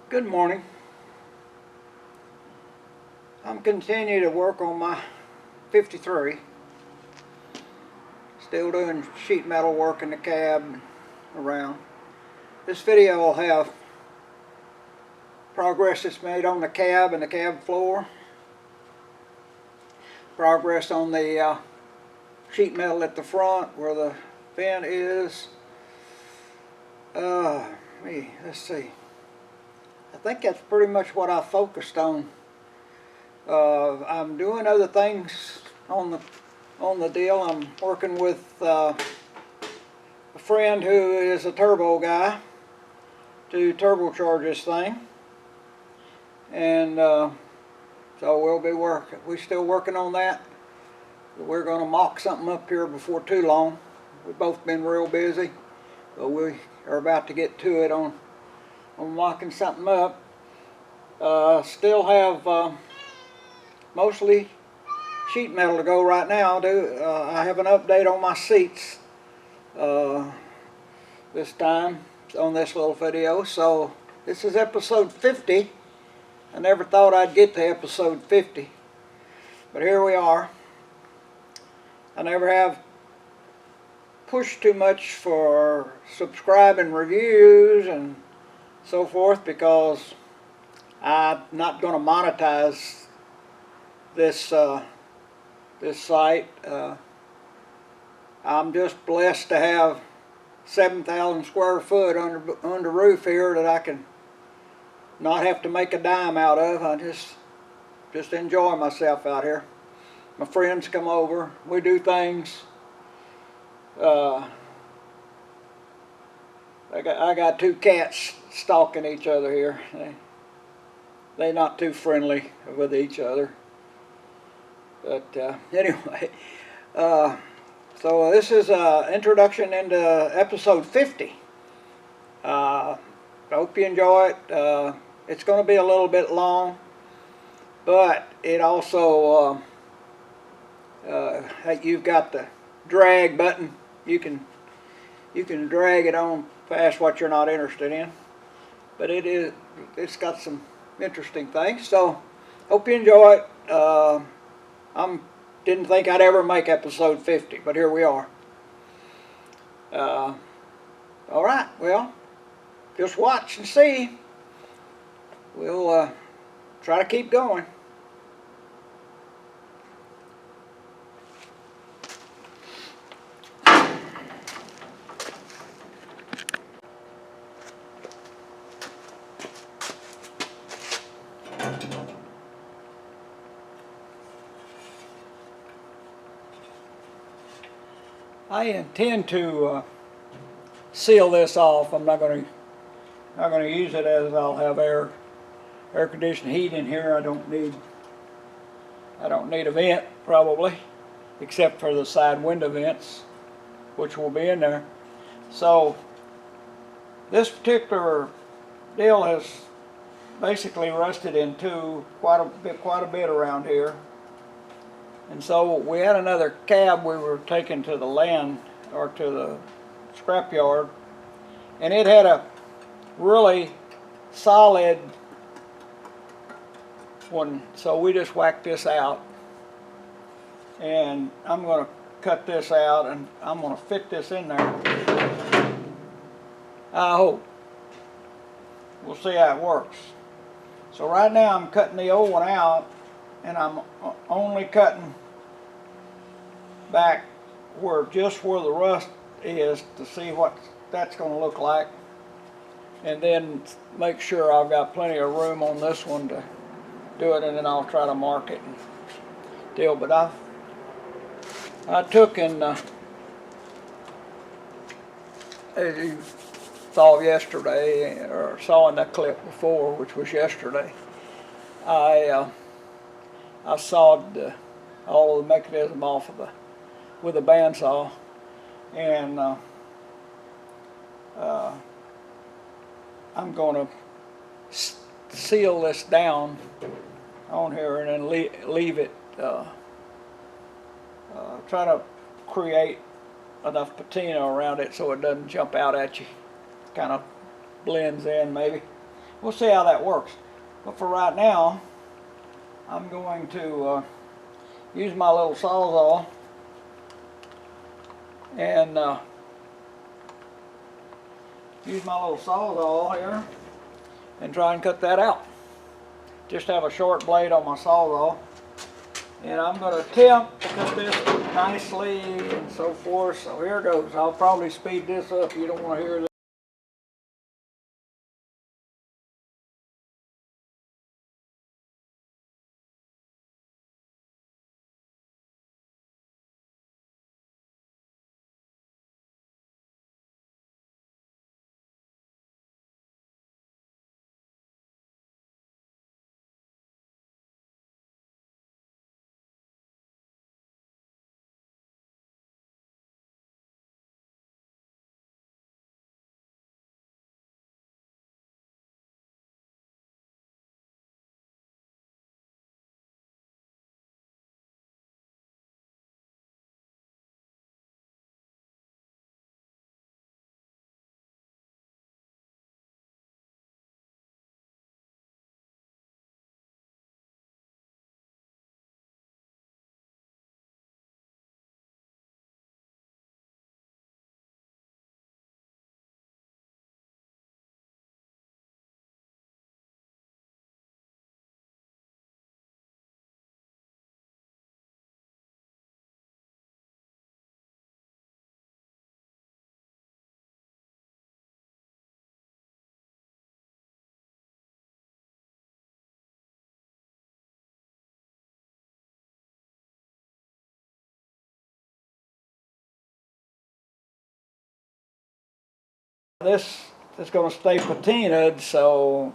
Good morning. I'm continuing to work on my 53. Still doing sheet metal work in the cab and around. This video will have progress that's made on the cab and the cab floor. Progress on the sheet metal at the front where the vent is. Let's see. I think that's pretty much what I focused on. I'm doing other things on the deal. I'm working with a friend who is a turbo guy to turbocharge this thing, and so we're still working on that. We're going to mock something up here before too long. We've both been real busy, but we are about to get to it on mocking something up. Still have mostly sheet metal to go right now. I have an update on my seats this time on this little video. So this is episode 50. I never thought I'd get to episode 50, but here we are. I never have pushed too much for subscribe and reviews and so forth because I'm not going to monetize this this site. I'm just blessed to have 7,000 square foot under roof here that I can not have to make a dime out of. I just enjoy myself out here. My friends come over, we do things. I got two cats stalking each other here. They're not too friendly with each other. But anyway, so this is an introduction into episode 50. I hope you enjoy it. It's going to be a little bit long, but it also, you've got the drag button. You can drag it on past what you're not interested in, but it's got some interesting things. So hope you enjoy it. I didn't think I'd ever make episode 50, but here we are. All right, well, just watch and see. We'll try to keep going. I intend to seal this off. I'm not going to use it, as I'll have air conditioned heat in here. I don't need a vent probably, except for the side window vents, which will be in there. So this particular deal has basically rusted into quite a bit around here. And so we had another cab we were taking to the land, or to the scrapyard, and it had a really solid one, so we just whacked this out, and I'm going to cut this out and I'm going to fit this in there. I hope. We'll see how it works. So right now I'm cutting the old one out, and I'm only cutting back just where the rust is to see what that's going to look like, and then make sure I've got plenty of room on this one to do it, and then I'll try to mark it and deal. But I took and as you saw yesterday, or saw in that clip before, which was yesterday, I sawed all of the mechanism off of with a bandsaw, and I'm going to seal this down on here and then leave it. Try to create enough patina around it so it doesn't jump out at you. Kind of blends in maybe. we'll see how that works. But for right now, I'm going to use my little sawzall and use my little sawzall here and try and cut that out. Just have a short blade on my sawzall, and I'm going to attempt to cut this nicely and so forth. So here goes. I'll probably speed this up. You don't want to hear this. This is going to stay patinaed, so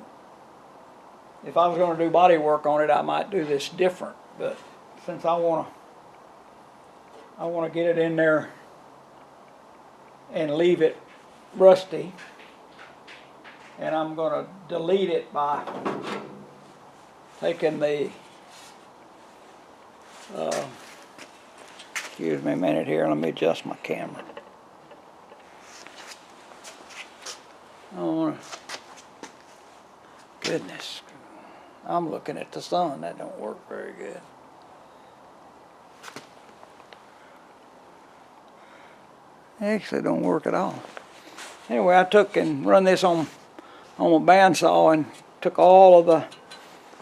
if I was going to do body work on it, I might do this different. But since I want to get it in there and leave it rusty, and I'm going to delete it by taking the excuse me a minute here, let me adjust my camera. Oh, goodness. I'm looking at the sun. That don't work very good. Actually, don't work at all. Anyway, I took and run this on a bandsaw and took all of the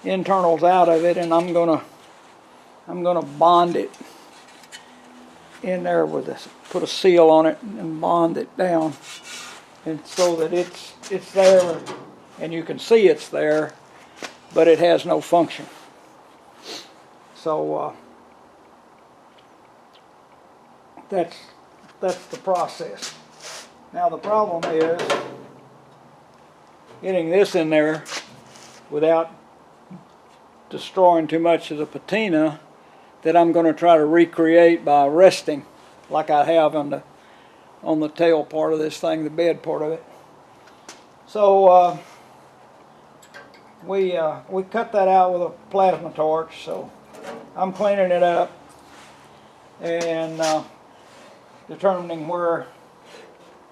internals out of it, and I'm gonna bond it in there with this. Put a seal on it and bond it down, and so that it's there, and you can see it's there, but it has no function. So that's the process. Now the problem is getting this in there without destroying too much of the patina that I'm going to try to recreate by resting like I have on the tail part of this thing, the bed part of it. So we cut that out with a plasma torch. So I'm cleaning it up and determining where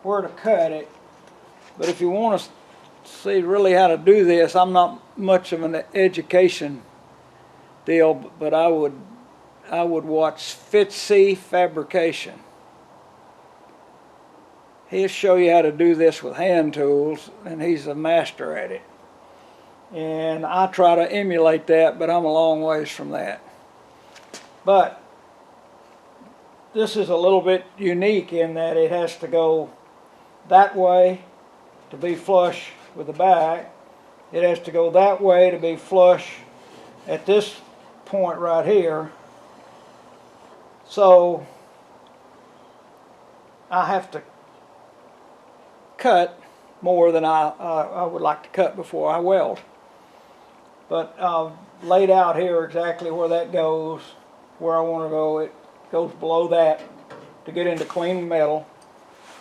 to cut it. But if you want to see really how to do this, I'm not much of an education deal, but I would watch Chevy Fabrication. He'll show you how to do this with hand tools, and he's a master at it. And I try to emulate that, but I'm a long ways from that. But this is a little bit unique in that it has to go that way to be flush with the back. It has to go that way to be flush at this point right here. So I have to cut more than I would like to cut before I weld. But I've laid out here exactly where that goes, where I want to go. It goes below that to get into clean metal.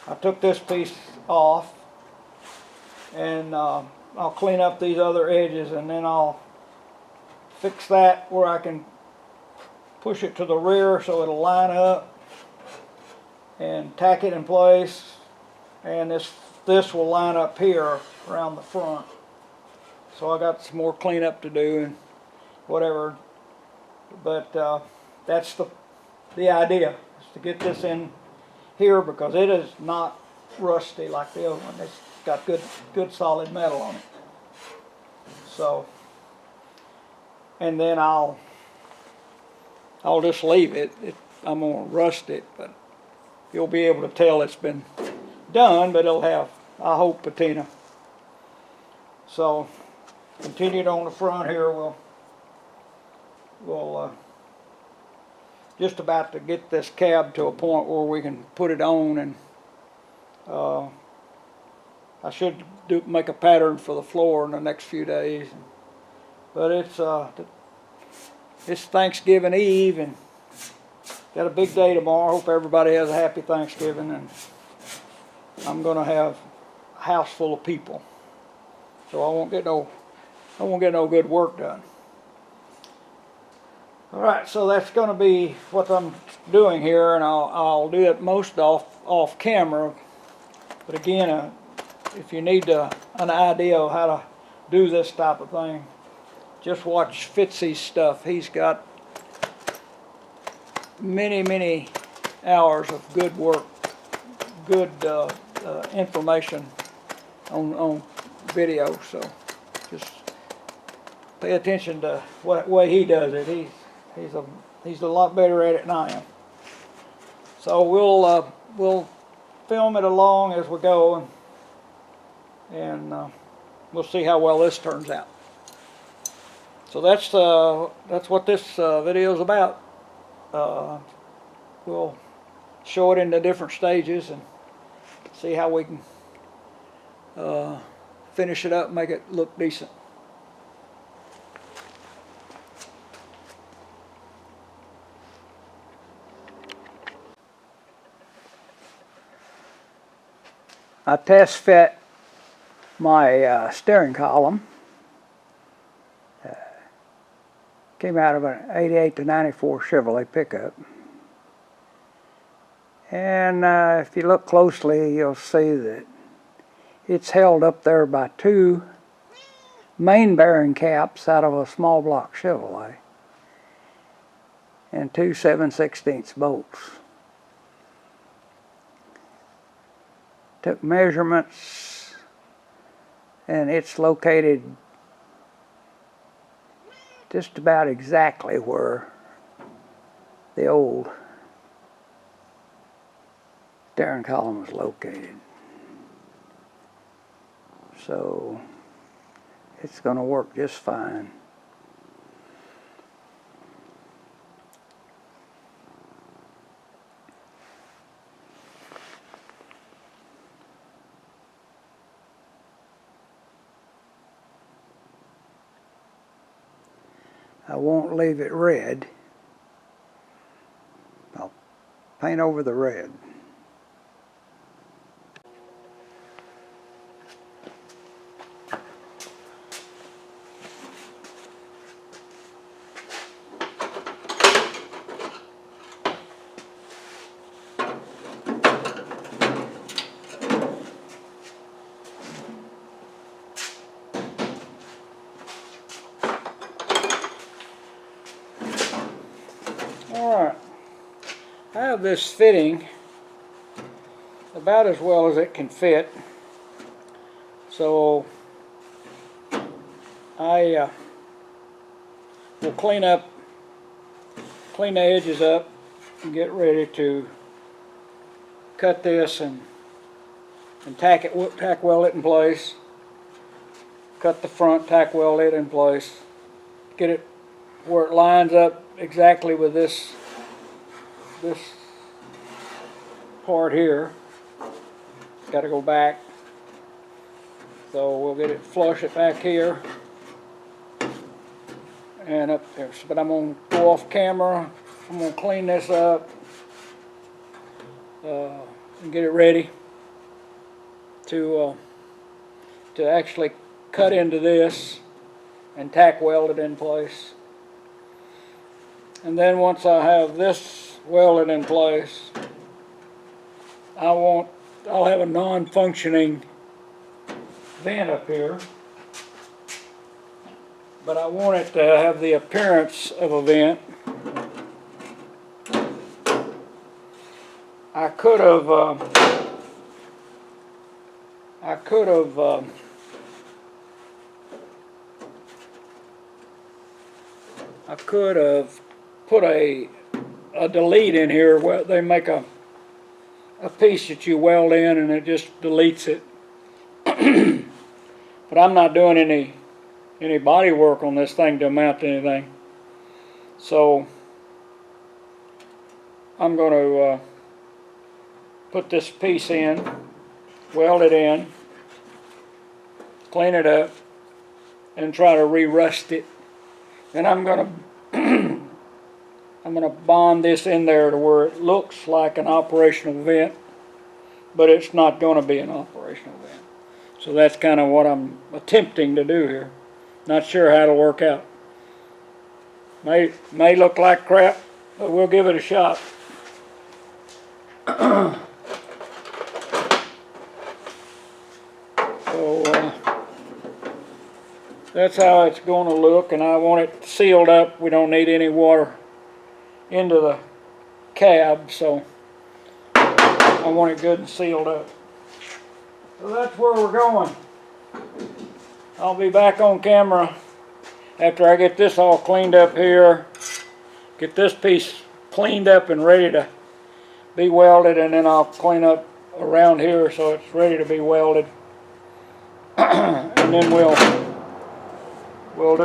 I took this piece off, and I'll clean up these other edges, and then I'll fix that where I can push it to the rear so it'll line up, and tack it in place, and this will line up here around the front. So I got some more cleanup to do and whatever. But that's the idea, is to get this in here because it is not rusty like the other one. It's got good solid metal on it. So, and then I'll just leave it. I'm gonna rust it, but you'll be able to tell it's been done, but it'll have, I hope, patina. So, continued on the front here, we'll just about to get this cab to a point where we can put it on, and I should make a pattern for the floor in the next few days. But it's Thanksgiving Eve, and got a big day tomorrow. Hope everybody has a happy Thanksgiving, and I'm gonna have a house full of people, so I won't get no good work done. All right, so that's going to be what I'm doing here, and I'll do it most off camera. But again, if you need an idea of how to do this type of thing, just watch Fitzy's stuff. He's got many hours of good work, good information on video. So just pay attention to what way he does it. He's a lot better at it than I am. So we'll film it along as we go, and we'll see how well this turns out. So that's what this video is about. We'll show it in the different stages and see how we can finish it up and make it look decent. I test fit my steering column. Came out of an 88 to 94 Chevrolet pickup. And if you look closely, you'll see that it's held up there by two main bearing caps out of a small block Chevrolet and two 7/16 bolts. Took measurements, and it's located just about exactly where the old steering column was located. So it's going to work just fine. I won't leave it red. I'll paint over the red. Alright, I have this fitting about as well as it can fit, so I will clean the edges up and get ready to cut this and tack weld it in place, cut the front, tack weld it in place, get it where it lines up exactly with this part here. Got to go back, so we'll get it flush it back here and up there. But I'm going to go off camera. I'm going to clean this up and get it ready to actually cut into this and tack weld it in place. And then once I have this welded in place, I'll have a non-functioning vent up here, but I want it to have the appearance of a vent. I could have put a delete in here where they make a piece that you weld in and it just deletes it. But I'm not doing any body work on this thing to mount to anything. So I'm going to put this piece in, weld it in, clean it up, and try to re-rust it. Then I'm going to bond this in there to where it looks like an operational vent, but it's not going to be an operational vent. So that's kind of what I'm attempting to do here. Not sure how it'll work out. May look like crap, but we'll give it a shot. So that's how it's going to look, and I want it sealed up. We don't need any water into the cab, so I want it good and sealed up. So that's where we're going. I'll be back on camera after I get this all cleaned up here, get this piece cleaned up and ready to be welded, and then I'll clean up around here so it's ready to be welded. And then we'll do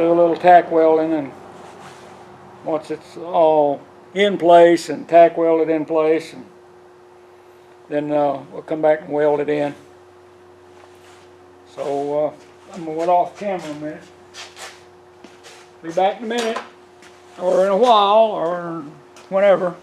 a little tack welding, and once it's all in place and tack welded in place, and then we'll come back and weld it in. So I'm going to get off camera a minute. Be back in a minute, or in a while, or whenever.